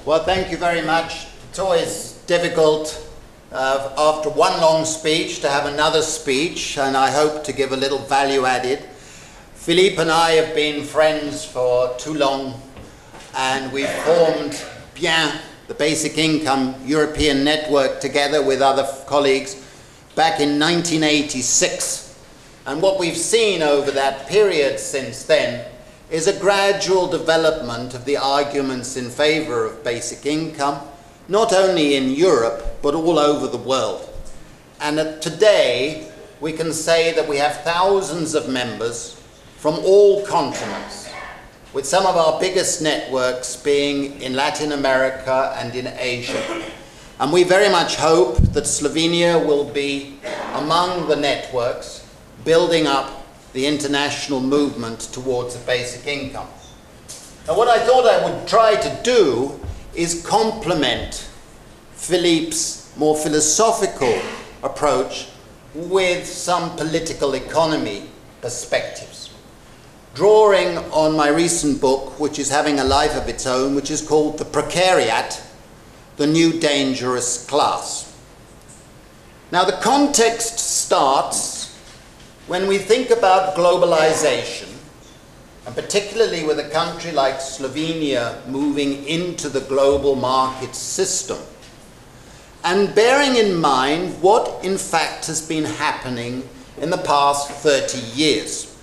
Well, thank you very much. It's always difficult after one long speech to have another speech, and I hope to give a little value added. Philippe and I have been friends for too long, and we formed Bien, the Basic Income European Network, together with other colleagues back in 1986. And what we've seen over that period since then is a gradual development of the arguments in favor of basic income, not only in Europe, but all over the world. And today, we can say that we have thousands of members from all continents, with some of our biggest networks being in Latin America and in Asia. And we very much hope that Slovenia will be among the networks building up the international movement towards a basic income. Now, what I thought I would try to do is complement Philippe's more philosophical approach with some political economy perspectives, drawing on my recent book, which is having a life of its own, which is called The Precariat, the New Dangerous Class. Now, the context starts when we think about globalization, and particularly with a country like Slovenia moving into the global market system, and bearing in mind what in fact has been happening in the past 30 years.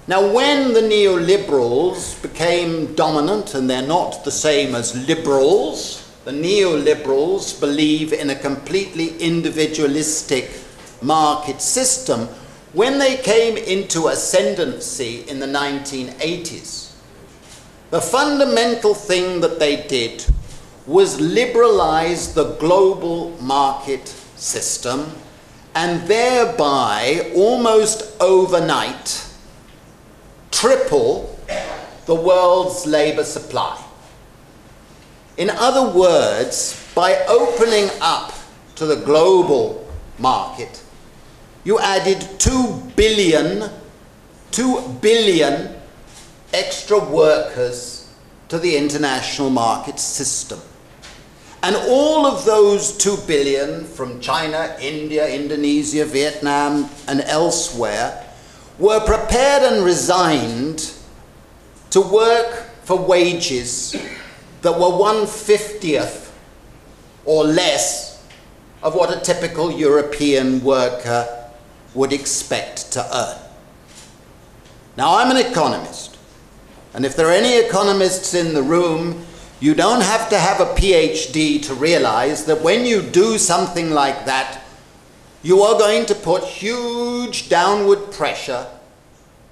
Now, when the neoliberals became dominant, and they're not the same as liberals, the neoliberals believe in a completely individualistic market system. When they came into ascendancy in the 1980s, the fundamental thing that they did was liberalize the global market system and thereby almost overnight triple the world's labor supply. In other words, by opening up to the global market, you added 2 billion extra workers to the international market system. And all of those 2 billion from China, India, Indonesia, Vietnam, and elsewhere were prepared and resigned to work for wages that were 1/50th or less of what a typical European worker would expect to earn. Now, I'm an economist, and if there are any economists in the room, you don't have to have a PhD to realize that when you do something like that, you are going to put huge downward pressure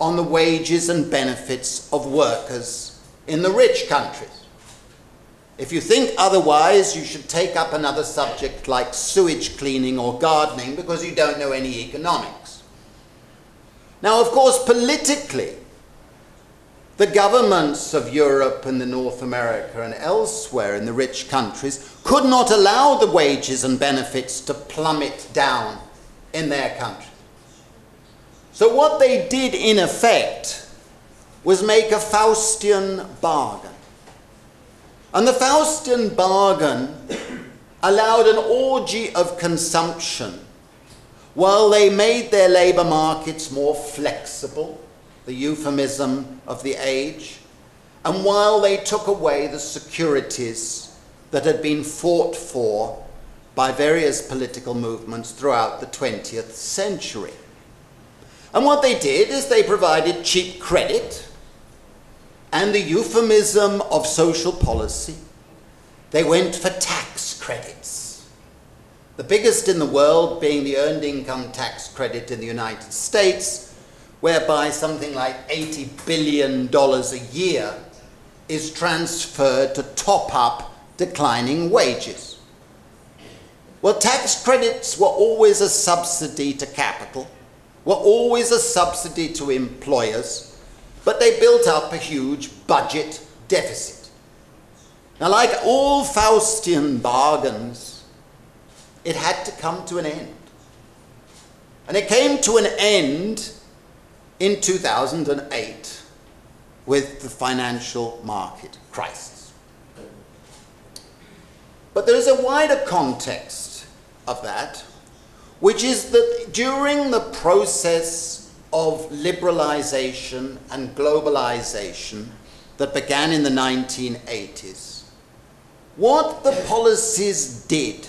on the wages and benefits of workers in the rich countries. If you think otherwise, you should take up another subject like sewage cleaning or gardening, because you don't know any economics. Now, of course, politically, the governments of Europe and North America and elsewhere in the rich countries could not allow the wages and benefits to plummet down in their country. So what they did, in effect, was make a Faustian bargain. And the Faustian bargain allowed an orgy of consumption while they made their labor markets more flexible, the euphemism of the age, and while they took away the securities that had been fought for by various political movements throughout the 20th century. And what they did is they provided cheap credit and the euphemism of social policy. They went for tax credits, the biggest in the world being the earned income tax credit in the United States, whereby something like $80 billion a year is transferred to top up declining wages. Well, tax credits were always a subsidy to capital, were always a subsidy to employers, but they built up a huge budget deficit. Now, like all Faustian bargains, it had to come to an end. And it came to an end in 2008 with the financial market crisis. But there is a wider context of that, which is that during the process of liberalization and globalization that began in the 1980s, what the policies did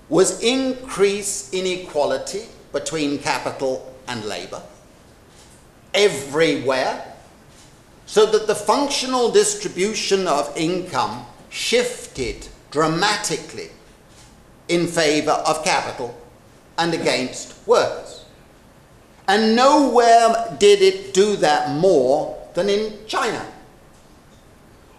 was increase inequality between capital and labor everywhere, so that the functional distribution of income shifted dramatically in favor of capital and against workers. And nowhere did it do that more than in China,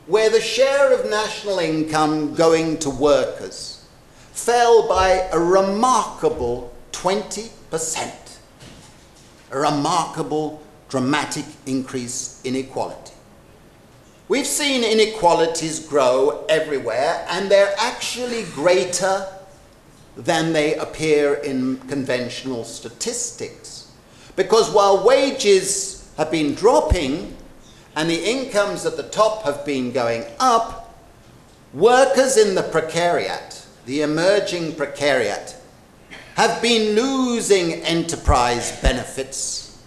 where the share of national income going to workers fell by a remarkable 20%. A remarkable, dramatic increase in inequality. We've seen inequalities grow everywhere, and they're actually greater than they appear in conventional statistics. Because while wages have been dropping and the incomes at the top have been going up, workers in the precariat, the emerging precariat, have been losing enterprise benefits.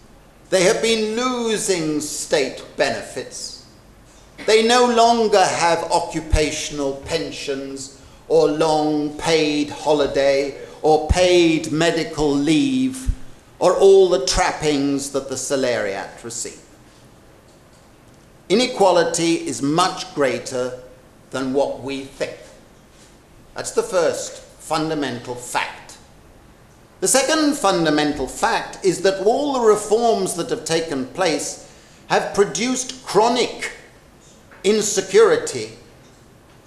They have been losing state benefits. They no longer have occupational pensions or long paid holiday or paid medical leave or all the trappings that the salariat receive. Inequality is much greater than what we think. That's the first fundamental fact. The second fundamental fact is that all the reforms that have taken place have produced chronic insecurity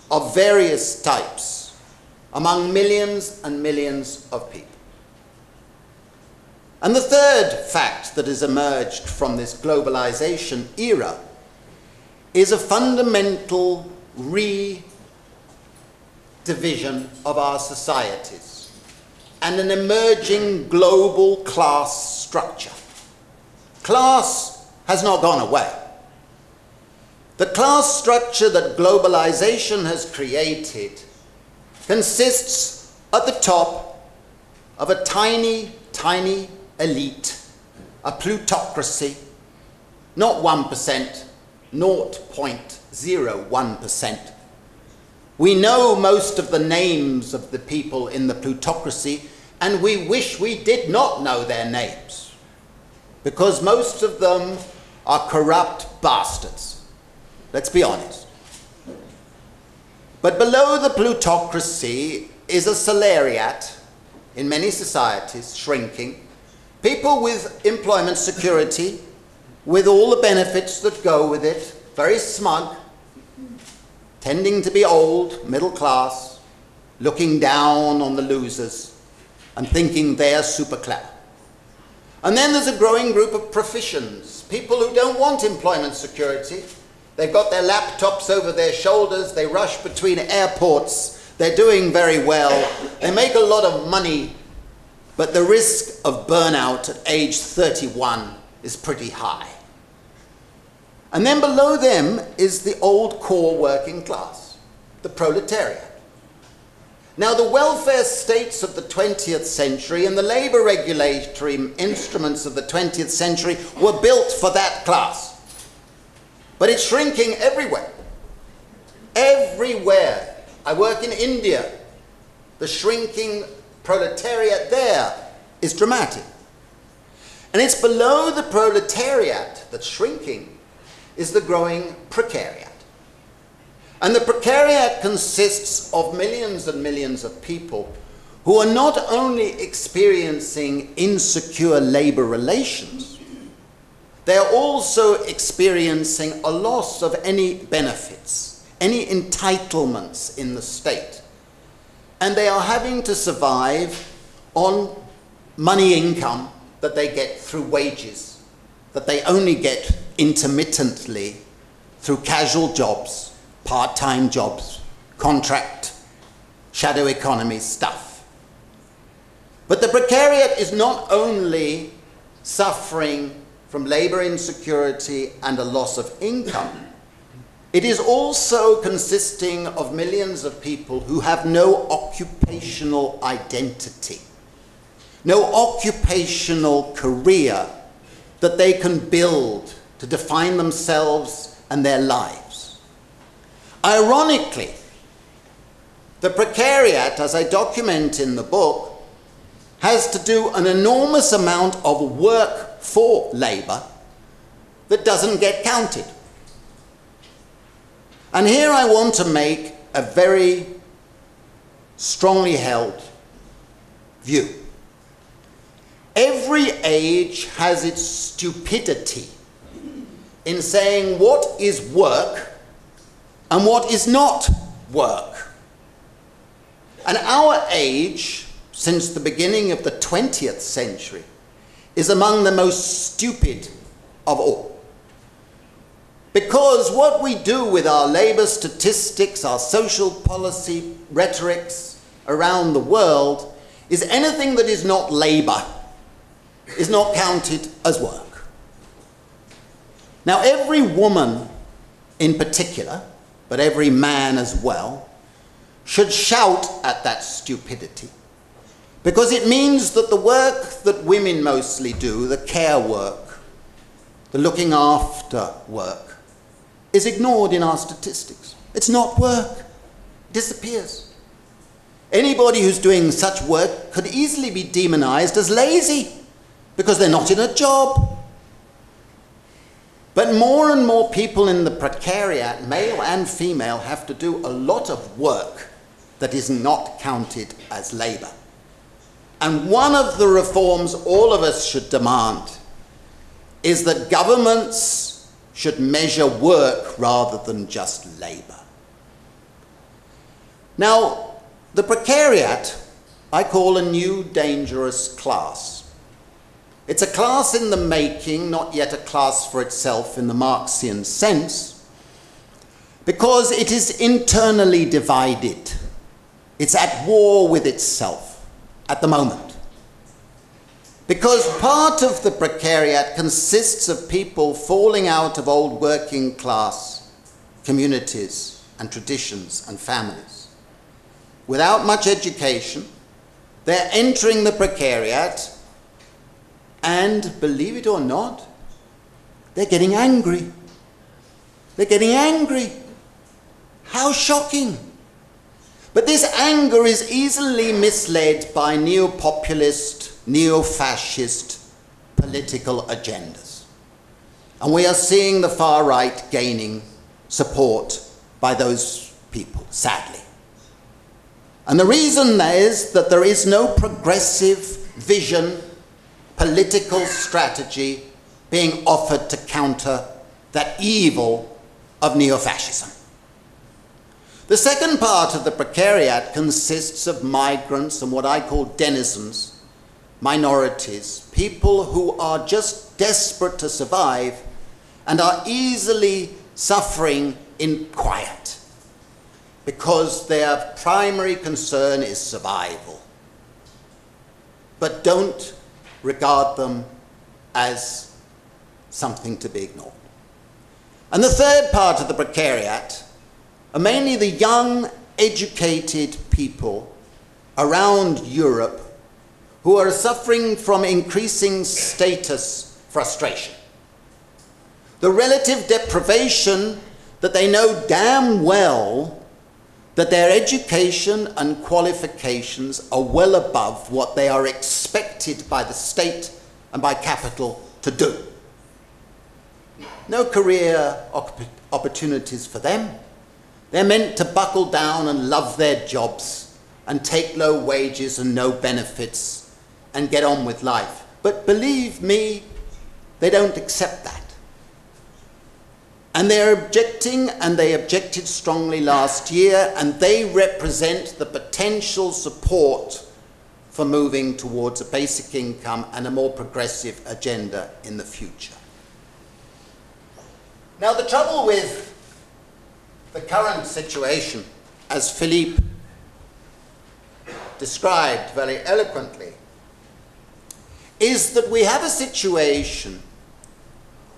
of various types among millions and millions of people. And the third fact that has emerged from this globalization era is a fundamental redivision of our societies and an emerging global class structure. Class has not gone away. The class structure that globalization has created consists at the top of a tiny, tiny elite, a plutocracy, not 1%, 0.01%. We know most of the names of the people in the plutocracy, and we wish we did not know their names, because most of them are corrupt bastards. Let's be honest. But below the plutocracy is a salariat, in many societies, shrinking. People with employment security, with all the benefits that go with it, very smug, tending to be old, middle class, looking down on the losers and thinking they're super clever. And then there's a growing group of proficients, people who don't want employment security. They've got their laptops over their shoulders, they rush between airports, they're doing very well, they make a lot of money, but the risk of burnout at age 31 is pretty high. And then below them is the old core working class, the proletariat. Now, the welfare states of the 20th century and the labor regulatory instruments of the 20th century were built for that class. But it's shrinking everywhere. Everywhere. I work in India. The shrinking proletariat there is dramatic. And it's below the proletariat that's shrinking is the growing precariat. And the precariat consists of millions and millions of people who are not only experiencing insecure labor relations, they are also experiencing a loss of any benefits, any entitlements in the state. And they are having to survive on money income that they get through wages, that they only get intermittently through casual jobs, part-time jobs, contract, shadow economy stuff. But the precariat is not only suffering from labor insecurity and a loss of income, It is also consisting of millions of people who have no occupational identity, no occupational career that they can build to define themselves and their lives. Ironically, the precariat, as I document in the book, has to do an enormous amount of work for labour that doesn't get counted. And here I want to make a very strongly held view. Every age has its stupidity in saying what is work and what is not work. And our age, since the beginning of the 20th century, is among the most stupid of all. Because what we do with our labour statistics, our social policy rhetorics around the world, is anything that is not labour is not counted as work. Now, every woman in particular, but every man as well, should shout at that stupidity, because it means that the work that women mostly do, the care work, the looking after work, is ignored in our statistics. It's not work. It disappears. Anybody who's doing such work could easily be demonized as lazy because they're not in a job. But more and more people in the precariat, male and female, have to do a lot of work that is not counted as labour. And one of the reforms all of us should demand is that governments should measure work rather than just labour. Now, the precariat I call a new dangerous class. It's a class in the making, not yet a class for itself in the Marxian sense, because it is internally divided. It's at war with itself at the moment. Because part of the precariat consists of people falling out of old working class communities and traditions and families. Without much education, they're entering the precariat, and believe it or not, they're getting angry. They're getting angry. How shocking. But this anger is easily misled by neo-populist, neo-fascist political agendas. And we are seeing the far right gaining support by those people, sadly. And the reason is that there is no progressive vision, political strategy being offered to counter that evil of neo-fascism. The second part of the precariat consists of migrants and what I call denizens, minorities, people who are just desperate to survive and are easily suffering in quiet because their primary concern is survival. But don't regard them as something to be ignored. And the third part of the precariat are mainly the young, educated people around Europe who are suffering from increasing status frustration. The relative deprivation that they know damn well that their education and qualifications are well above what they are expected by the state and by capital to do. No career opportunities for them. They're meant to buckle down and love their jobs and take low wages and no benefits and get on with life. But believe me, they don't accept that. And they're objecting, and they objected strongly last year, and they represent the potential support for moving towards a basic income and a more progressive agenda in the future. Now, the trouble with the current situation, as Philippe described very eloquently, is that we have a situation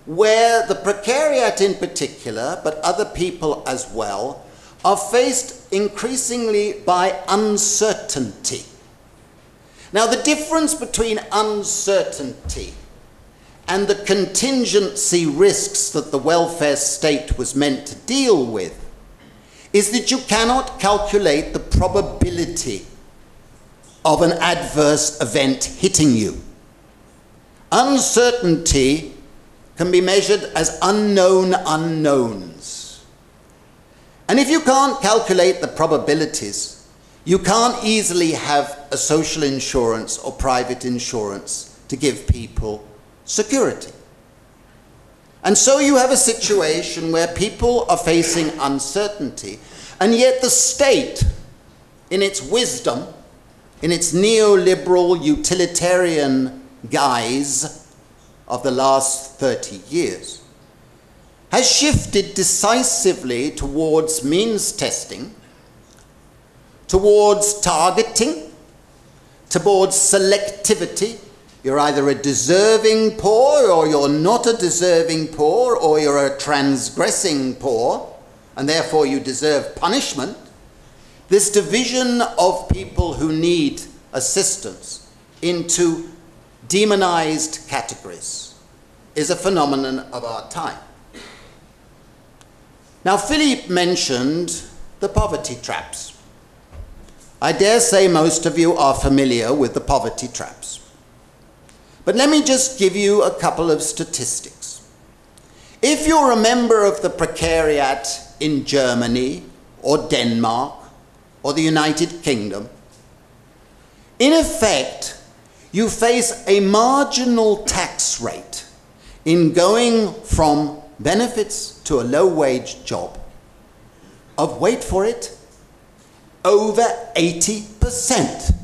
where the precariat in particular, but other people as well, are faced increasingly by uncertainty. Now, the difference between uncertainty and the contingency risks that the welfare state was meant to deal with is that you cannot calculate the probability of an adverse event hitting you. Uncertainty can be measured as unknown unknowns. And if you can't calculate the probabilities, you can't easily have a social insurance or private insurance to give people security. And so you have a situation where people are facing uncertainty, and yet the state, in its wisdom, in its neoliberal utilitarian guise of the last 30 years, has shifted decisively towards means testing, towards targeting, towards selectivity. You're either a deserving poor, or you're not a deserving poor, or you're a transgressing poor, and therefore you deserve punishment. This division of people who need assistance into demonized categories is a phenomenon of our time. Now, Philippe mentioned the poverty traps. I dare say most of you are familiar with the poverty traps. But let me just give you a couple of statistics. If you're a member of the Precariat in Germany or Denmark or the United Kingdom, in effect, you face a marginal tax rate in going from benefits to a low-wage job of, wait for it, over 80%.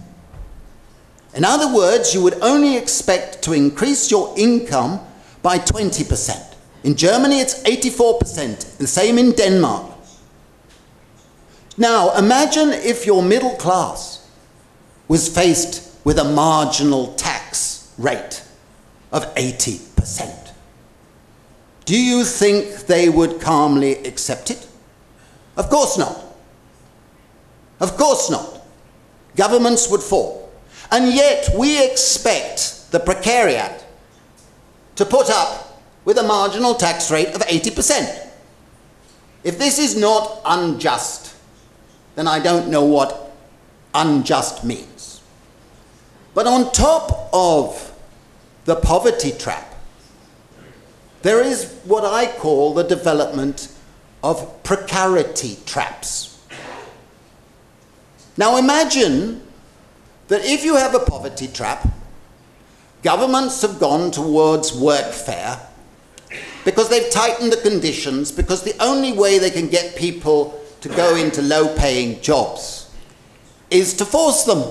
In other words, you would only expect to increase your income by 20%. In Germany, it's 84%, the same in Denmark. Now, imagine if your middle class was faced with a marginal tax rate of 80%. Do you think they would calmly accept it? Of course not. Of course not. Governments would fall. And yet we expect the Precariat to put up with a marginal tax rate of 80%. If this is not unjust, then I don't know what unjust means. But on top of the poverty trap, there is what I call the development of precarity traps. Now imagine that if you have a poverty trap, governments have gone towards workfare because they've tightened the conditions, because the only way they can get people to go into low-paying jobs is to force them,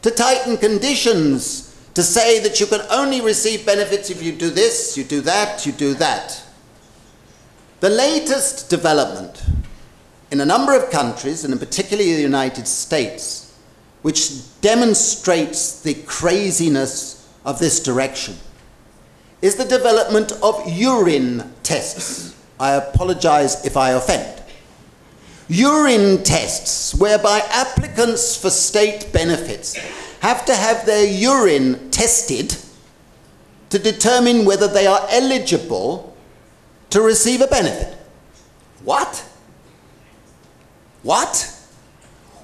to tighten conditions, to say that you can only receive benefits if you do this, you do that, you do that. The latest development in a number of countries, and in particular the United States, which demonstrates the craziness of this direction, is the development of urine tests. I apologize if I offend. Urine tests, whereby applicants for state benefits have to have their urine tested to determine whether they are eligible to receive a benefit. What? What?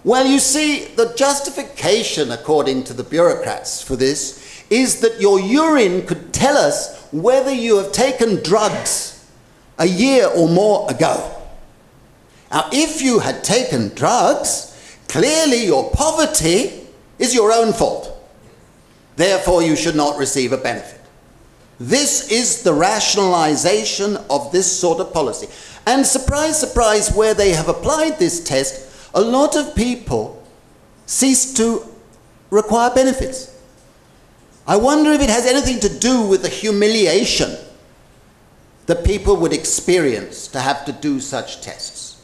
Well, you see, the justification, according to the bureaucrats for this, is that your urine could tell us whether you have taken drugs a year or more ago. Now, if you had taken drugs, clearly your poverty is your own fault. Therefore, you should not receive a benefit. This is the rationalization of this sort of policy. And surprise, surprise, where they have applied this test, a lot of people cease to require benefits. I wonder if it has anything to do with the humiliation that people would experience to have to do such tests.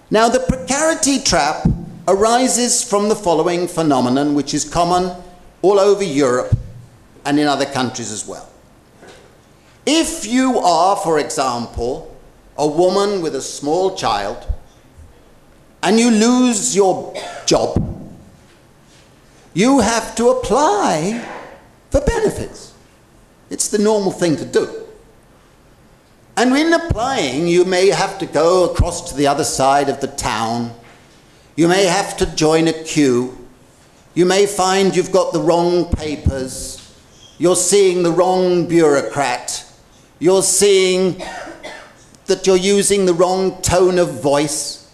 Now, the precarity trap arises from the following phenomenon, which is common all over Europe and in other countries as well. If you are, for example, a woman with a small child, and you lose your job, you have to apply for benefits. It's the normal thing to do. And in applying, you may have to go across to the other side of the town. You may have to join a queue. You may find you've got the wrong papers. You're seeing the wrong bureaucrat. You're seeing that you're using the wrong tone of voice.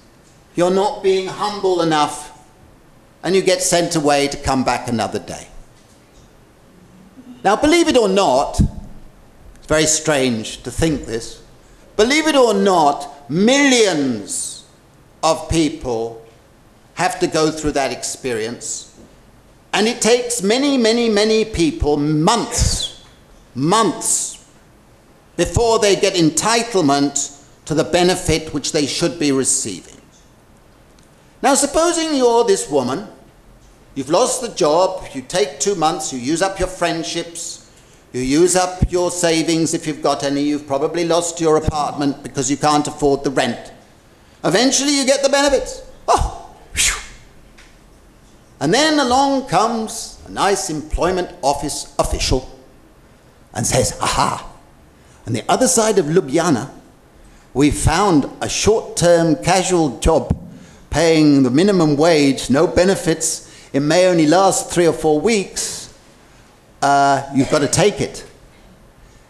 You're not being humble enough. And you get sent away to come back another day. Now, believe it or not, it's very strange to think this, believe it or not, millions of people have to go through that experience. And it takes many, many, many people months before they get entitlement to the benefit which they should be receiving. Now, supposing you're this woman, you've lost the job, you take 2 months, you use up your friendships, you use up your savings if you've got any, you've probably lost your apartment because you can't afford the rent. Eventually you get the benefits. Oh, phew. And then along comes a nice employment office official and says, aha, on the other side of Ljubljana, we found a short-term casual job paying the minimum wage, no benefits. It may only last 3 or 4 weeks. You've got to take it.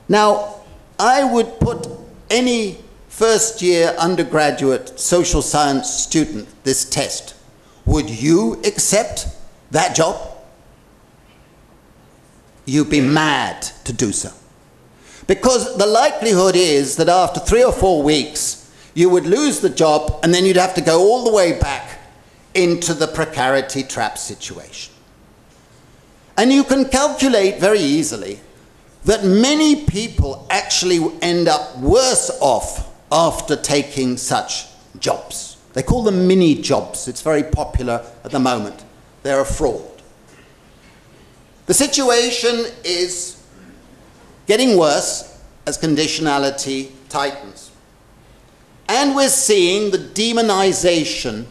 Now, I would put any first-year undergraduate social science student this test. Would you accept that job? You'd be mad to do so. Because the likelihood is that after 3 or 4 weeks, you would lose the job and then you'd have to go all the way back into the precarity trap situation. And you can calculate very easily that many people actually end up worse off after taking such jobs. They call them mini jobs. It's very popular at the moment. They're a fraud. The situation is getting worse as conditionality tightens. And we're seeing the demonization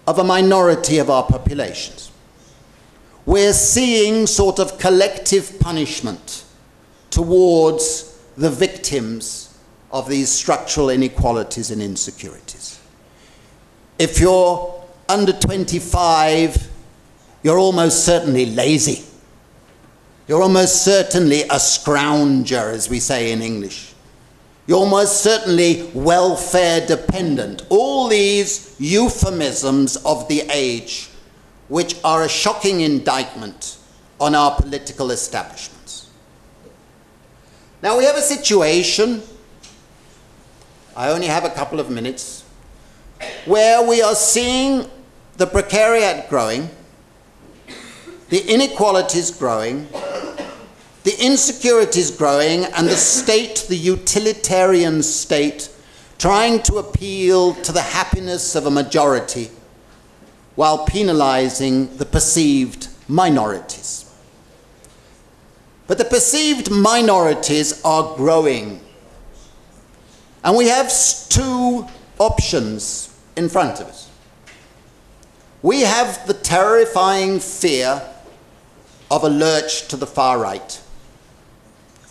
of a minority of our populations. We're seeing sort of collective punishment towards the victims of these structural inequalities and insecurities. If you're under 25, you're almost certainly lazy. You're almost certainly a scrounger, as we say in English. You're almost certainly welfare dependent. All these euphemisms of the age, which are a shocking indictment on our political establishments. Now we have a situation, I only have a couple of minutes, where we are seeing the precariat growing, the inequalities growing, the insecurities growing, and the state, the utilitarian state, trying to appeal to the happiness of a majority while penalizing the perceived minorities. But the perceived minorities are growing. And we have 2 options in front of us. We have the terrifying fear of a lurch to the far right,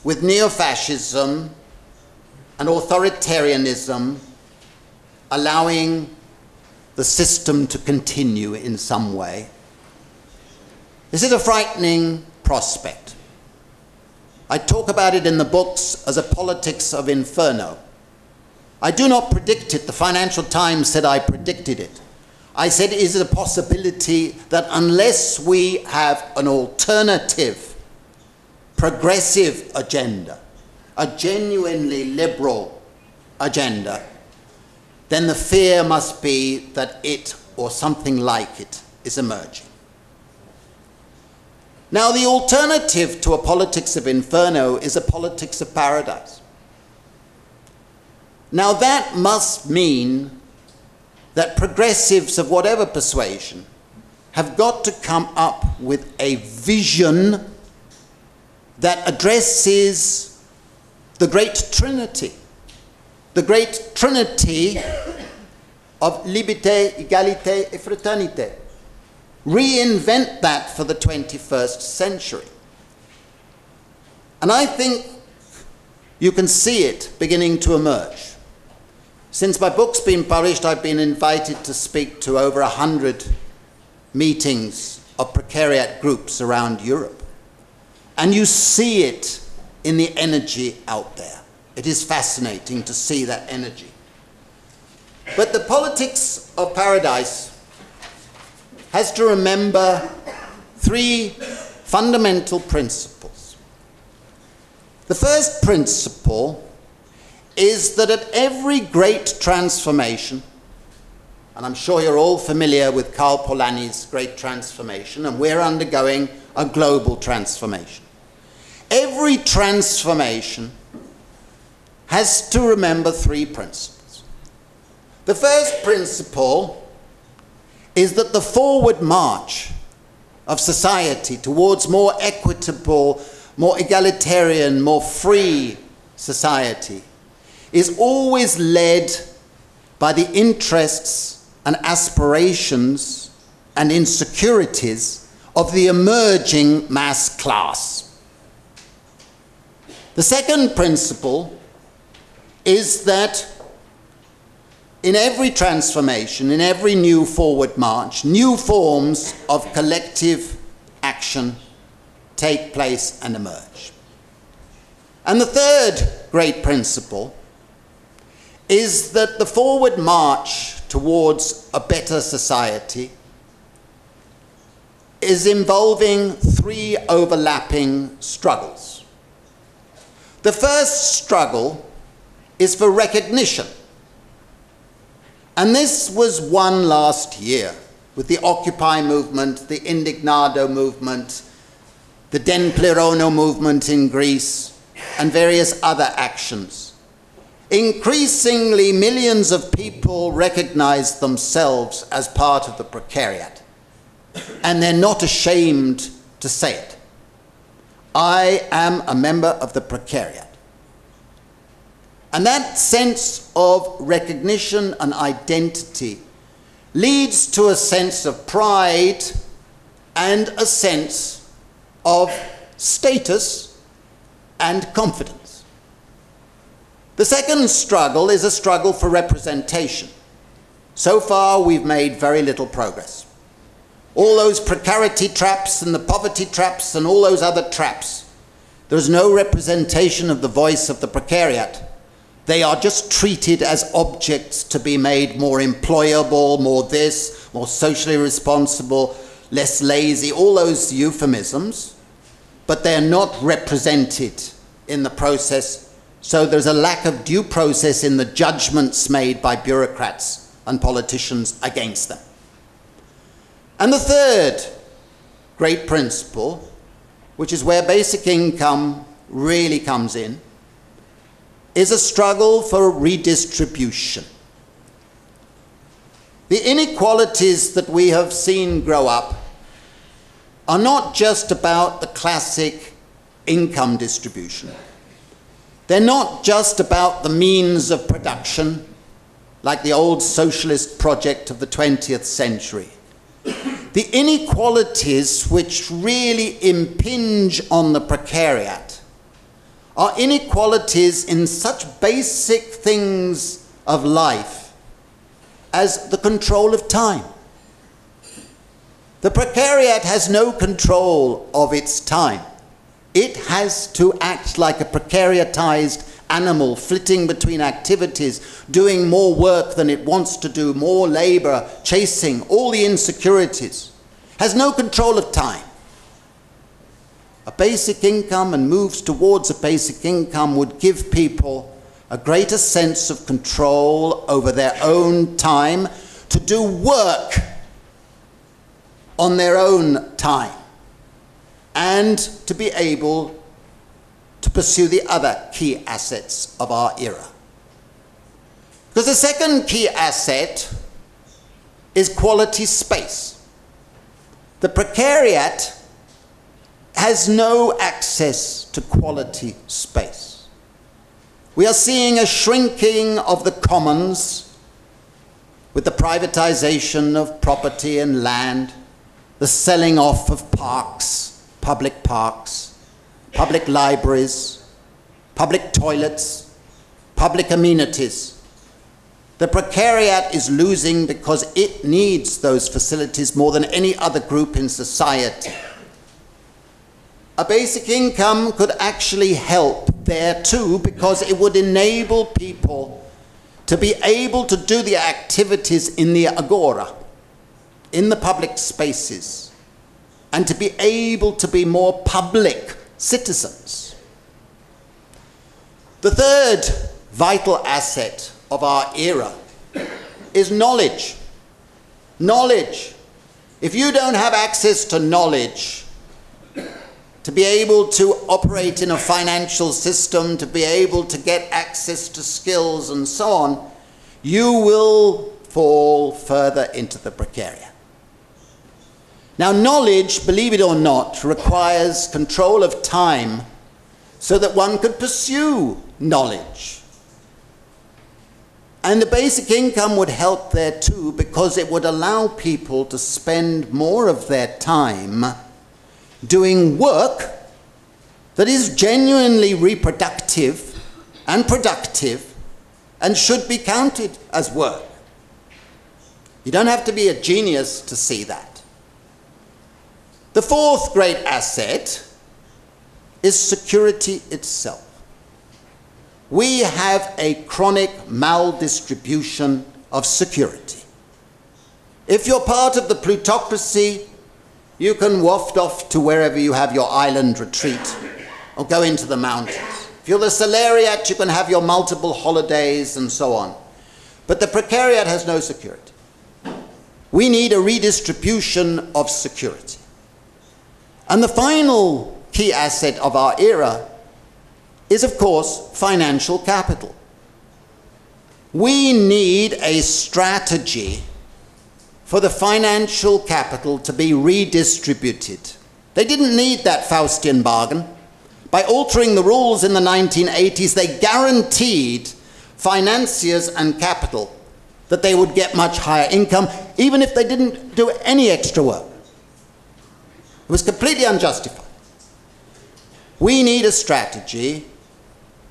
with neo-fascism and authoritarianism allowing the system to continue in some way. This is a frightening prospect. I talk about it in the books as a politics of inferno. I do not predict it. The Financial Times said I predicted it. I said, is it a possibility that unless we have an alternative, progressive agenda, a genuinely liberal agenda, then the fear must be that it, or something like it, is emerging. Now, the alternative to a politics of inferno is a politics of paradise. Now, that must mean that progressives of whatever persuasion have got to come up with a vision that addresses the great trinity of liberté, égalité, et fraternité. Reinvent that for the 21st century. And I think you can see it beginning to emerge. Since my book's been published, I've been invited to speak to over 100 meetings of precariat groups around Europe. And you see it in the energy out there. It is fascinating to see that energy. But the politics of paradise has to remember three fundamental principles. The first principle is that at every great transformation, and I'm sure you're all familiar with Karl Polanyi's great transformation, and we're undergoing a global transformation. Every transformation has to remember three principles. The first principle is that the forward march of society towards more equitable, more egalitarian, more free society is always led by the interests and aspirations and insecurities of the emerging mass class. The second principle is that in every transformation, in every new forward march, new forms of collective action take place and emerge. And the third great principle is that the forward march towards a better society is involving three overlapping struggles. The first struggle is for recognition. And this was won last year with the Occupy movement, the Indignado movement, the Den Plirono movement in Greece, and various other actions. Increasingly, millions of people recognize themselves as part of the precariat, and they're not ashamed to say it. I am a member of the precariat. And that sense of recognition and identity leads to a sense of pride and a sense of status and confidence. The second struggle is a struggle for representation. So far, we've made very little progress. All those precarity traps and the poverty traps and all those other traps, there's no representation of the voice of the precariat. They are just treated as objects to be made more employable, more this, more socially responsible, less lazy, all those euphemisms, but they're not represented in the process, so there's a lack of due process in the judgments made by bureaucrats and politicians against them. And the third great principle, which is where basic income really comes in, is a struggle for redistribution. The inequalities that we have seen grow up are not just about the classic income distribution. They're not just about the means of production, like the old socialist project of the 20th century. The inequalities which really impinge on the precariat are inequalities in such basic things of life as the control of time. The precariat has no control of its time. It has to act like a precariatized animal, flitting between activities, doing more work than it wants to do, more labor, chasing all the insecurities, has no control of time. A basic income and moves towards a basic income would give people a greater sense of control over their own time to do work on their own time and to be able to pursue the other key assets of our era. Because the second key asset is quality space. The precariat has no access to quality space. We are seeing a shrinking of the commons with the privatization of property and land, the selling off of parks, public libraries, public toilets, public amenities. The Precariat is losing because it needs those facilities more than any other group in society. A basic income could actually help there too, because it would enable people to be able to do the activities in the agora, in the public spaces, and to be able to be more public citizens. The third vital asset of our era is knowledge. Knowledge. If you don't have access to knowledge, to be able to operate in a financial system, to be able to get access to skills and so on, you will fall further into the precariat. Now, knowledge, believe it or not, requires control of time so that one could pursue knowledge. And the basic income would help there too, because it would allow people to spend more of their time doing work that is genuinely reproductive and productive and should be counted as work. You don't have to be a genius to see that. The fourth great asset is security itself. We have a chronic maldistribution of security. If you're part of the plutocracy, you can waft off to wherever you have your island retreat or go into the mountains. If you're the salariat, you can have your multiple holidays and so on. But the precariat has no security. We need a redistribution of security. And the final key asset of our era is, of course, financial capital. We need a strategy for the financial capital to be redistributed. They didn't need that Faustian bargain. By altering the rules in the 1980s, they guaranteed financiers and capital that they would get much higher income, even if they didn't do any extra work. It was completely unjustified. We need a strategy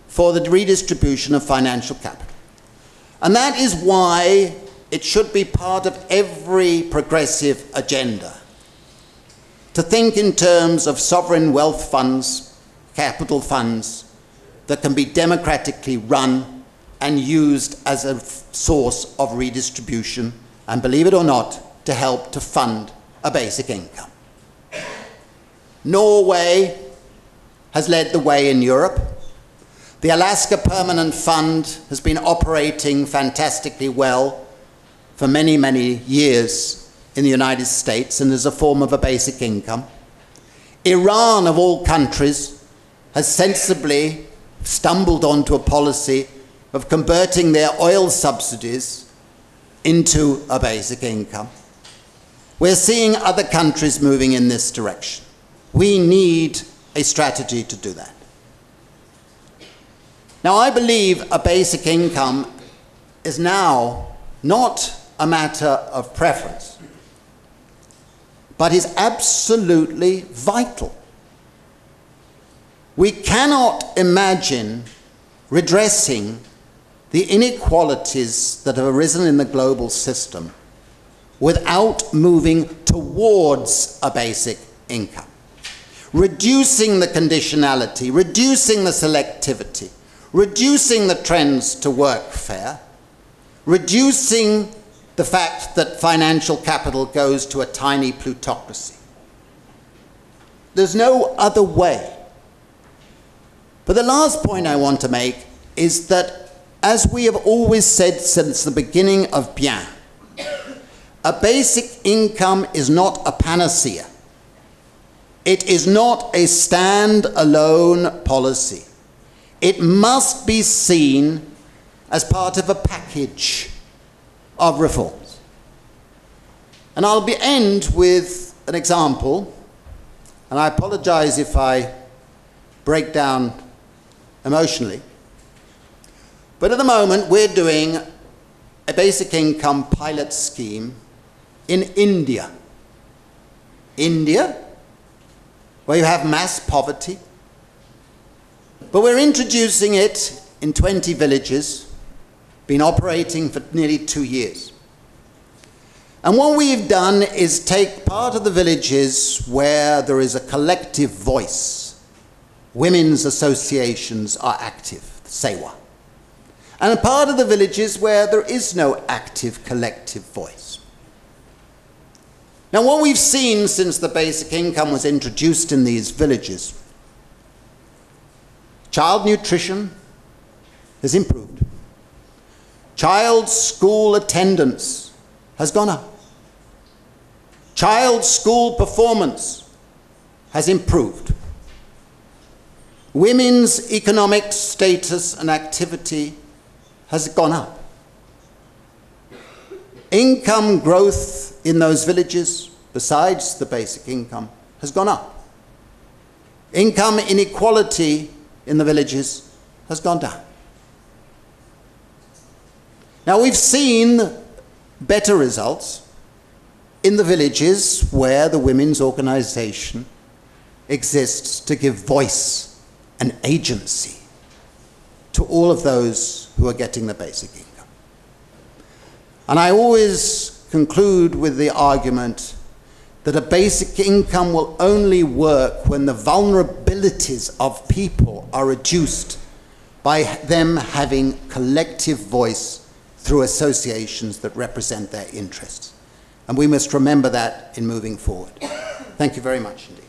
for the redistribution of financial capital. And that is why it should be part of every progressive agenda to think in terms of sovereign wealth funds, capital funds that can be democratically run and used as a source of redistribution, and believe it or not, to help to fund a basic income. Norway has led the way in Europe. The Alaska Permanent Fund has been operating fantastically well for many, many years in the United States and as a form of a basic income. Iran, of all countries, has sensibly stumbled onto a policy of converting their oil subsidies into a basic income. We're seeing other countries moving in this direction. We need a strategy to do that. Now, I believe a basic income is now not a matter of preference, but is absolutely vital. We cannot imagine redressing the inequalities that have arisen in the global system without moving towards a basic income. Reducing the conditionality, reducing the selectivity, reducing the trends to workfare, reducing the fact that financial capital goes to a tiny plutocracy. There's no other way. But the last point I want to make is that, as we have always said since the beginning of Bien, a basic income is not a panacea. It is not a stand-alone policy. It must be seen as part of a package of reforms. And I'll end with an example, and I apologize if I break down emotionally. But at the moment, we're doing a basic income pilot scheme in India. India, where you have mass poverty. But we're introducing it in 20 villages, been operating for nearly 2 years. And what we've done is take part of the villages where there is a collective voice. Women's associations are active, Sewa. And a part of the villages where there is no active collective voice. Now, what we've seen since the basic income was introduced in these villages, child nutrition has improved. Child school attendance has gone up. Child school performance has improved. Women's economic status and activity has gone up. Income growth in those villages, besides the basic income, has gone up. Income inequality in the villages has gone down. Now, we've seen better results in the villages where the women's organization exists to give voice and agency to all of those who are getting the basic income. And I always conclude with the argument that a basic income will only work when the vulnerabilities of people are reduced by them having collective voice through associations that represent their interests. And we must remember that in moving forward. Thank you very much indeed.